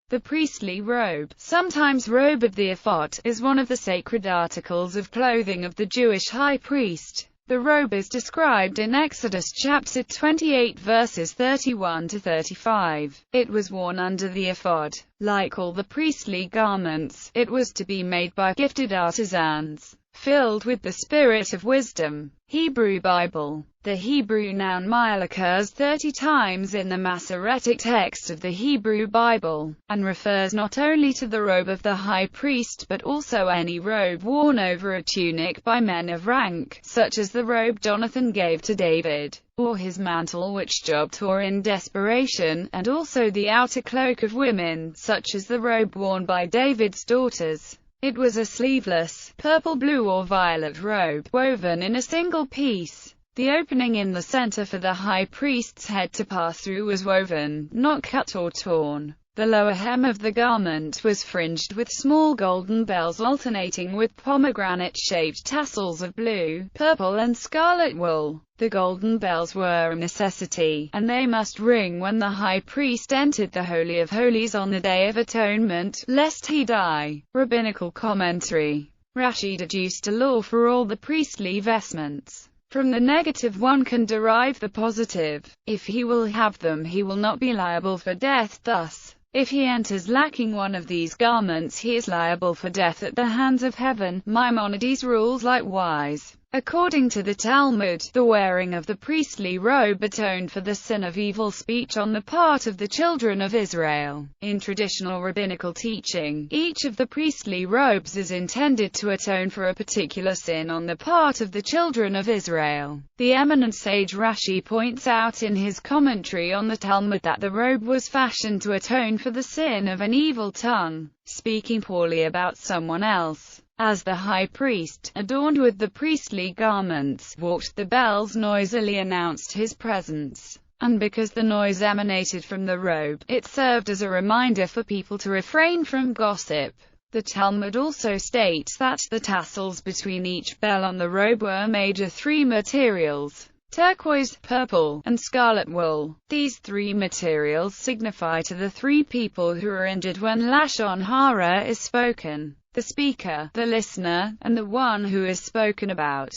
The priestly robe, sometimes robe of the ephod, is one of the sacred articles of clothing of the Jewish high priest. The robe is described in Exodus chapter 28 verses 31 to 35. It was worn under the ephod. Like all the priestly garments, it was to be made by gifted artisans, filled with the spirit of wisdom. Hebrew Bible. The Hebrew noun mile occurs 30 times in the Masoretic text of the Hebrew Bible, and refers not only to the robe of the high priest but also any robe worn over a tunic by men of rank, such as the robe Jonathan gave to David, or his mantle which Job tore in desperation, and also the outer cloak of women, such as the robe worn by David's daughters. It was a sleeveless, purple, blue or violet robe, woven in a single piece. The opening in the center for the high priest's head to pass through was woven, not cut or torn. The lower hem of the garment was fringed with small golden bells alternating with pomegranate-shaped tassels of blue, purple and scarlet wool. The golden bells were a necessity, and they must ring when the high priest entered the Holy of Holies on the Day of Atonement, lest he die. Rabbinical commentary. Rashi deduced a law for all the priestly vestments. From the negative one can derive the positive. If he will have them, he will not be liable for death. Thus, if he enters lacking one of these garments, he is liable for death at the hands of heaven. Maimonides rules likewise. According to the Talmud, the wearing of the priestly robe atoned for the sin of evil speech on the part of the children of Israel. In traditional rabbinical teaching, each of the priestly robes is intended to atone for a particular sin on the part of the children of Israel. The eminent sage Rashi points out in his commentary on the Talmud that the robe was fashioned to atone for the sin of an evil tongue, speaking poorly about someone else. As the high priest, adorned with the priestly garments, walked, the bells noisily announced his presence. And because the noise emanated from the robe, it served as a reminder for people to refrain from gossip. The Talmud also states that the tassels between each bell on the robe were made of 3 materials: turquoise, purple, and scarlet wool. These 3 materials signify to the 3 people who are injured when Lashon Hara is spoken: the speaker, the listener, and the one who is spoken about.